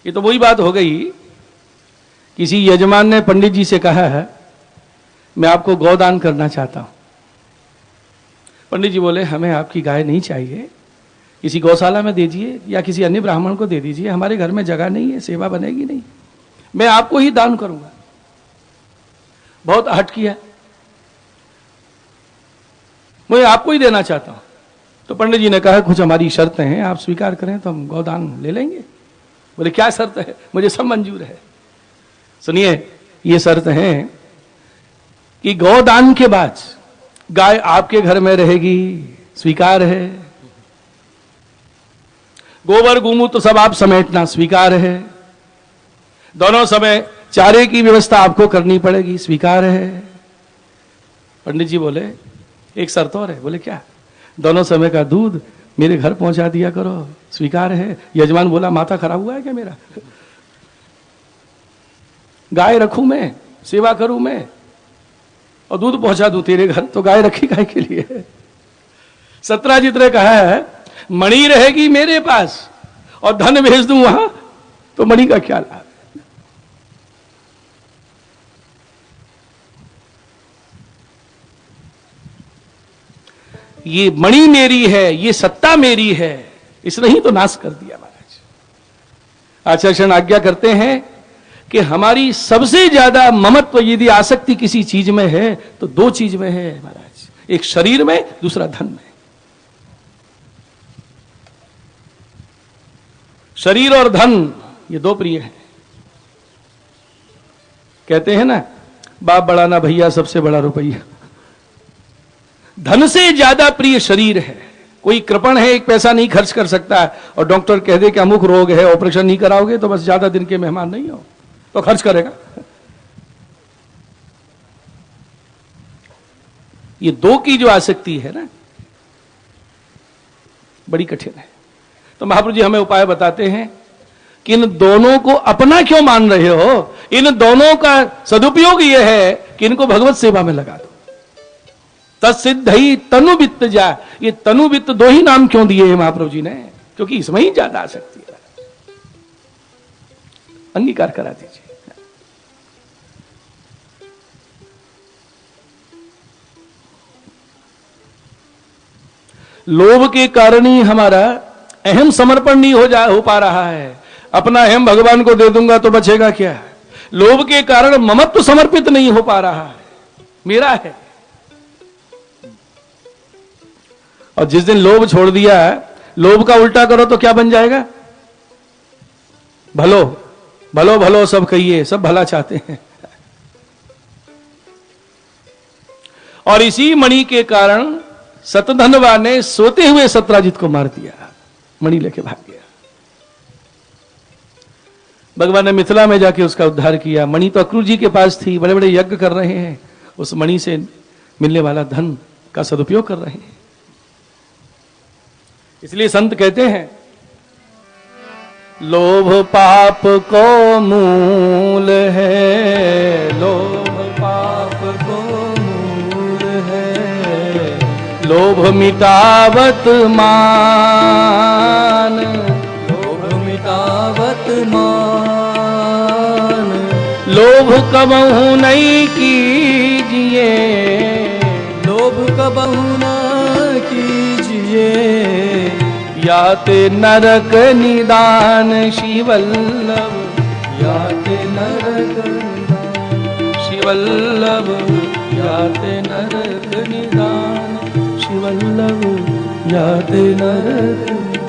ये तो वही बात हो गई। किसी यजमान ने पंडित जी से कहा है मैं आपको गौदान करना चाहता हूं। पंडित जी बोले हमें आपकी गाय नहीं चाहिए, किसी गौशाला में दे दीजिए या किसी अन्य ब्राह्मण को दे दीजिए, हमारे घर में जगह नहीं है, सेवा बनेगी नहीं, मैं आपको ही दान करूंगा। बहुत हट किया, मैं आपको ही देना चाहता हूं। तो पंडित जी ने कहा कुछ हमारी शर्तें हैं, आप स्वीकार करें तो हम गोदान ले लेंगे। बोले क्या शर्त है? मुझे सब मंजूर है। सुनिए, ये शर्त है कि गोदान के बाद गाय आपके घर में रहेगी, स्वीकार है। गोबर गोमूत्र तो सब आप समेटना, स्वीकार है। दोनों समय चारे की व्यवस्था आपको करनी पड़ेगी, स्वीकार है। पंडित जी बोले एक शर्त और है। बोले क्या? दोनों समय का दूध मेरे घर पहुंचा दिया करो, स्वीकार है। यजमान बोला माथा खराब हुआ है क्या मेरा? गाय रखूं मैं, सेवा करूं मैं और दूध पहुंचा दूं तेरे घर, तो गाय रखी गाय के लिए। सत्राजित ने कहा है मणि रहेगी मेरे पास और धन भेज दूं वहां, तो मणि का क्या लाभ? ये मणि मेरी है, ये सत्ता मेरी है, इसने ही तो नाश कर दिया महाराज। आचार्य आज्ञा करते हैं कि हमारी सबसे ज्यादा ममत्व यदि आसक्ति किसी चीज में है तो दो चीज में है महाराज, एक शरीर में, दूसरा धन में। शरीर और धन ये दो प्रिय हैं। कहते हैं ना, बाप बड़ा ना भैया, सबसे बड़ा रुपया। धन से ज्यादा प्रिय शरीर है। कोई कृपण है, एक पैसा नहीं खर्च कर सकता है, और डॉक्टर कह दे कि अमुक रोग है, ऑपरेशन नहीं कराओगे तो बस ज्यादा दिन के मेहमान नहीं हो, तो खर्च करेगा। ये दो की जो आसक्ति है ना, बड़ी कठिन है। तो महाप्रभु जी हमें उपाय बताते हैं कि इन दोनों को अपना क्यों मान रहे हो? इन दोनों का सदुपयोग यह है कि इनको भगवत सेवा में लगा दो। तत्सिद्ध ही तनु वित्त जा, ये तनु वित्त दो ही नाम क्यों दिए हैं महाप्रभु जी ने? क्योंकि इसमें ही ज्यादा आसक्ति है। अंगीकार करा दीजिए। लोभ के कारण ही हमारा अहम समर्पण नहीं हो पा रहा है। अपना अहम भगवान को दे दूंगा तो बचेगा क्या? लोभ के कारण ममत्व समर्पित नहीं हो पा रहा है, मेरा है। और जिस दिन लोभ छोड़ दिया, लोभ का उल्टा करो तो क्या बन जाएगा? भलो भलो भलो सब कहिए, सब भला चाहते हैं। और इसी मणि के कारण सतधनवा ने सोते हुए सत्राजित को मार दिया, मणि लेके भाग गया। भगवान ने मिथिला में जाके उसका उद्धार किया। मणि तो अक्रूर जी के पास थी, बड़े बड़े यज्ञ कर रहे हैं, उस मणि से मिलने वाला धन का सदुपयोग कर रहे हैं। इसलिए संत कहते हैं, लोभ पाप को मूल है, लोभ पाप को मूल है, लोभ मिटावत मान, लोभ मिटावत मान, लोभ कबहू नहीं कीजिए, लोभ कबहू न कीजिए, याते नरक निदान शिवल्लभ, याते नरक निदान, शिवल्लभ याते नरक निदान, शिवल्लभ याते नरक निदान।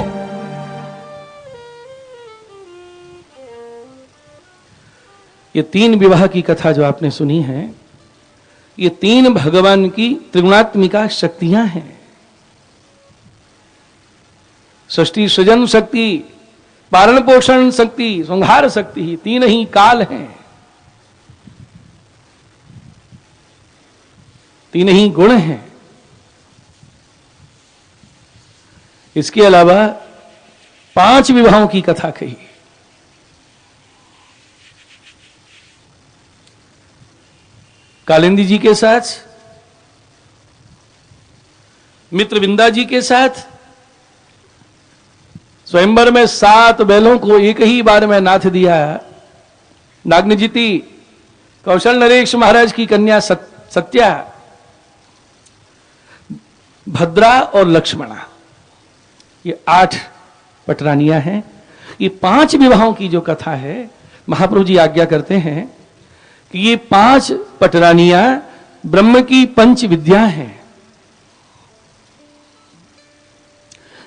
ये तीन विवाह की कथा जो आपने सुनी है, ये तीन भगवान की त्रिगुणात्मिका शक्तियां हैं। सृष्टि सृजन शक्ति, पालन पोषण शक्ति, संहार शक्ति, ही तीन ही काल हैं, तीन ही गुण हैं। इसके अलावा 5 विवाहों की कथा कही। कालिंदी जी के साथ, मित्रविंदा जी के साथ, स्वयंवर में 7 बैलों को एक ही बार में नाथ दिया। नागनजीति, कौशल नरेश महाराज की कन्या सत्या, भद्रा और लक्ष्मणा, ये 8 पटरानियां हैं। ये 5 विवाहों की जो कथा है, महाप्रभु जी आज्ञा करते हैं कि ये 5 पटरानियां ब्रह्म की 5 विद्या हैं।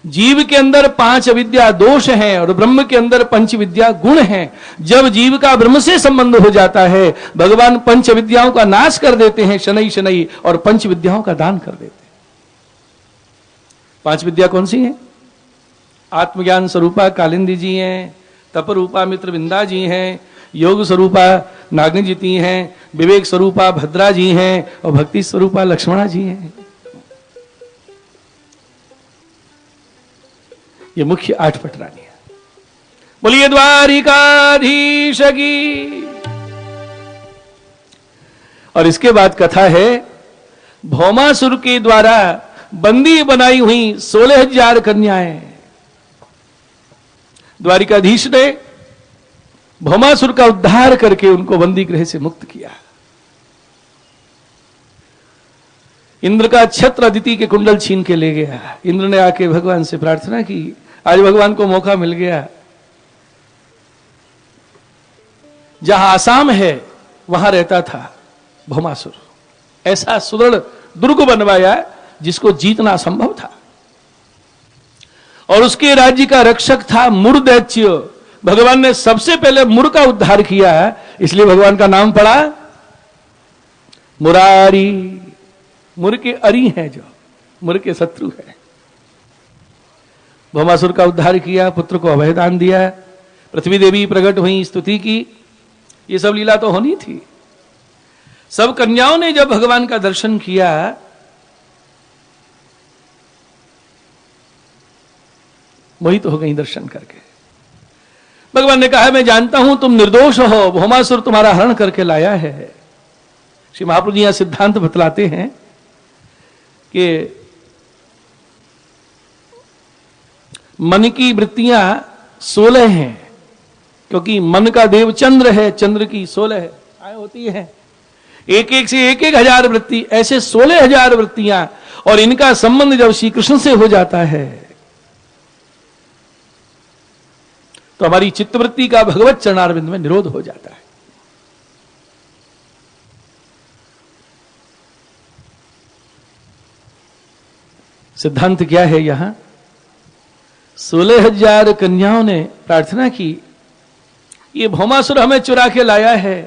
जीव के अंदर 5 अविद्या दोष हैं और ब्रह्म के अंदर 5 विद्या गुण हैं। जब जीव का ब्रह्म से संबंध हो जाता है, भगवान 5 विद्याओं का नाश कर देते हैं शनैः शनैः, और 5 विद्याओं का दान कर देते हैं। 5 विद्या कौन सी हैं? आत्मज्ञान स्वरूपा कालिंदी जी हैं, तप रूपा मित्रविंदा जी हैं, योग स्वरूपा नागनी जी हैं, विवेक स्वरूपा भद्रा जी हैं, और भक्ति स्वरूपा लक्ष्मणा जी हैं। ये मुख्य 8 पटरानी है। बोलिए द्वारिकाधीश की। और इसके बाद कथा है भौमासुर के द्वारा बंदी बनाई हुई 16,000 कन्याएं। द्वारिकाधीश ने भौमासुर का उद्धार करके उनको बंदी गृह से मुक्त किया। इंद्र का छत्र अदिति के कुंडल छीन के ले गया। इंद्र ने आके भगवान से प्रार्थना की, आज भगवान को मौका मिल गया, जहां आसाम है वहां रहता था भौमासुर, ऐसा सुदृढ़ दुर्ग बनवाया जिसको जीतना असंभव था। और उसके राज्य का रक्षक था मुर दैत्य। भगवान ने सबसे पहले मुर का उद्धार किया, इसलिए भगवान का नाम पड़ा मुरारी। मुर के अरी हैं, जो मुर के शत्रु है। भौमासुर का उद्धार किया, पुत्र को अभयदान दिया, पृथ्वी देवी प्रकट हुई, स्तुति की। ये सब लीला तो होनी थी। सब कन्याओं ने जब भगवान का दर्शन किया, मोहित हो गई दर्शन करके। भगवान ने कहा, मैं जानता हूं तुम निर्दोष हो, भौमासुर तुम्हारा हरण करके लाया है। श्री महाप्रभु जी यहां सिद्धांत बतलाते हैं कि मन की वृत्तियां 16 हैं, क्योंकि मन का देव चंद्र है, चंद्र की 16 होती है, एक एक से एक 1,000 वृत्ति, ऐसे 16,000 वृत्तियां। और इनका संबंध जब श्री कृष्ण से हो जाता है तो हमारी चित्तवृत्ति का भगवत चरणारविंद में निरोध हो जाता है। सिद्धांत क्या है यहां? 16,000 कन्याओं ने प्रार्थना की, ये भौमासुर हमें चुरा के लाया है।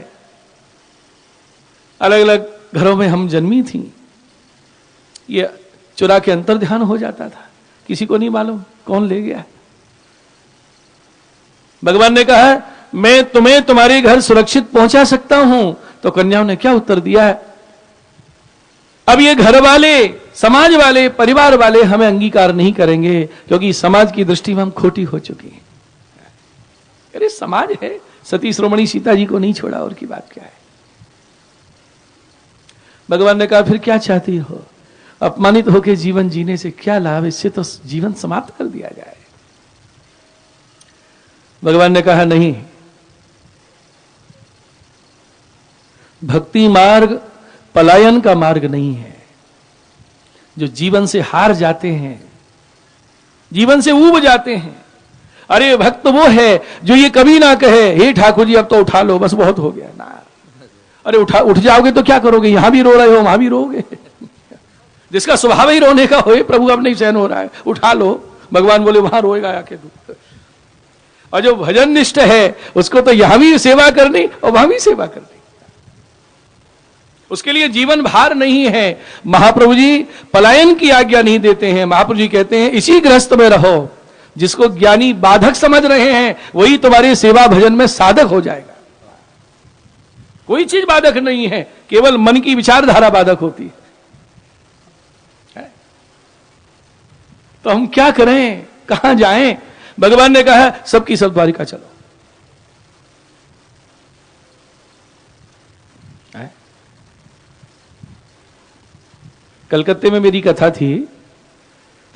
अलग अलग घरों में हम जन्मी थी, ये चुरा के अंतर्ध्यान हो जाता था, किसी को नहीं मालूम कौन ले गया। भगवान ने कहा, मैं तुम्हें तुम्हारे घर सुरक्षित पहुंचा सकता हूं। तो कन्याओं ने क्या उत्तर दिया है? अब ये घर वाले, समाज वाले, परिवार वाले हमें अंगीकार नहीं करेंगे, क्योंकि समाज की दृष्टि में हम खोटी हो चुकी हैं। अरे समाज है, सती श्रोमणी सीता जी को नहीं छोड़ा, और की बात क्या है? भगवान ने कहा, फिर क्या चाहती हो? अपमानित होकर जीवन जीने से क्या लाभ? इससे तो जीवन समाप्त कर दिया जाए। भगवान ने कहा, नहीं, भक्ति मार्ग पलायन का मार्ग नहीं है। जो जीवन से हार जाते हैं, जीवन से ऊब जाते हैं, अरे भक्त वो है जो ये कभी ना कहे, हे ठाकुर जी अब तो उठा लो, बस बहुत हो गया ना। अरे उठ जाओगे तो क्या करोगे? यहां भी रो रहे हो, वहां भी रोगे। जिसका स्वभाव ही रोने का हो, प्रभु अब नहीं सहन हो रहा है, उठा लो। भगवान बोले, वहां रोएगा आके तू। और जो भजन निष्ठ है, उसको तो यहां भी सेवा करनी और वहां भी सेवा करनी, उसके लिए जीवन भार नहीं है। महाप्रभु जी पलायन की आज्ञा नहीं देते हैं। महाप्रभु जी कहते हैं, इसी गृहस्थ में रहो। जिसको ज्ञानी बाधक समझ रहे हैं, वही तुम्हारी सेवा भजन में साधक हो जाएगा। कोई चीज बाधक नहीं है, केवल मन की विचारधारा बाधक होती है। तो हम क्या करें, कहां जाएं? भगवान ने कहा, सबकी सब द्वारिका चलो। कलकत्ते में मेरी कथा थी,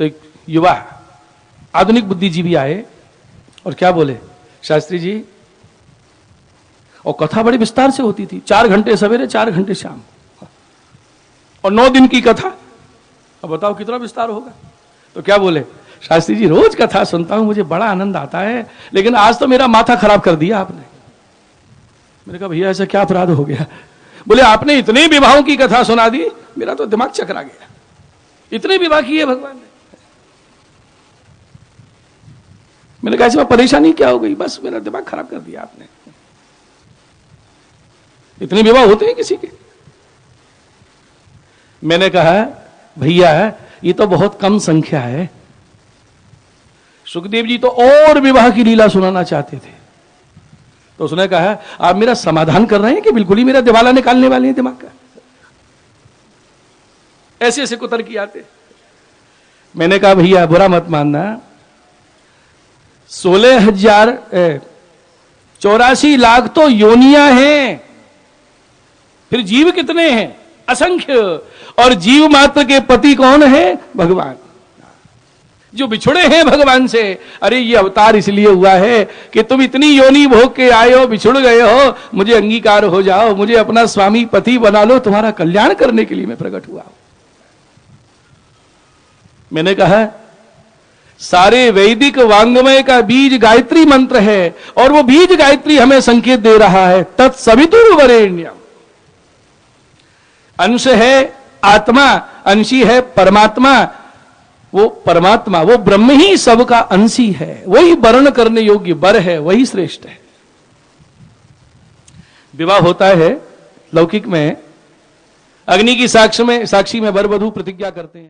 तो एक युवा आधुनिक बुद्धिजीवी आए और क्या बोले, शास्त्री जी, और कथा बड़े विस्तार से होती थी, 4 घंटे सवेरे 4 घंटे शाम, और 9 दिन की कथा। अब बताओ कितना विस्तार होगा। तो क्या बोले, शास्त्री जी रोज कथा सुनता हूं, मुझे बड़ा आनंद आता है, लेकिन आज तो मेरा माथा खराब कर दिया आपने। मैंने कहा, भैया ऐसा क्या अपराध हो गया? बोले, आपने इतने विवाहों की कथा सुना दी, मेरा तो दिमाग चकरा गया। इतने विवाह किए भगवान ने। मैंने कहा इसमें परेशानी क्या हो गई? बस मेरा दिमाग खराब कर दिया आपने। इतने विवाह होते हैं किसी के? मैंने कहा भैया ये तो बहुत कम संख्या है। सुखदेव जी तो और विवाह की लीला सुनाना चाहते थे। तो उसने कहा आप मेरा समाधान कर रहे हैं कि बिल्कुल ही मेरा दिवाला निकालने वाले हैं दिमाग का? ऐसे ऐसे कुतर की आते। मैंने कहा भैया बुरा मत मानना, 84 लाख तो योनियां हैं, फिर जीव कितने हैं? असंख्य। और जीव मात्र के पति कौन है? भगवान। जो बिछुड़े हैं भगवान से, अरे ये अवतार इसलिए हुआ है कि तुम इतनी योनि भोग के आए हो, बिछुड़ गए हो, मुझे अंगीकार हो जाओ, मुझे अपना स्वामी पति बना लो, तुम्हारा कल्याण करने के लिए मैं प्रकट हुआ हूं। मैंने कहा सारे वैदिक वांग्मय का बीज गायत्री मंत्र है, और वो बीज गायत्री हमें संकेत दे रहा है तत्सवितुर्वरेण्यम। अंश है आत्मा, अंशी है परमात्मा। वो परमात्मा, वो ब्रह्म ही सबका अंशी है, वही वर्ण करने योग्य वर है, वही श्रेष्ठ है। विवाह होता है लौकिक में, अग्नि की साक्षी में वर वधू प्रतिज्ञा करते हैं।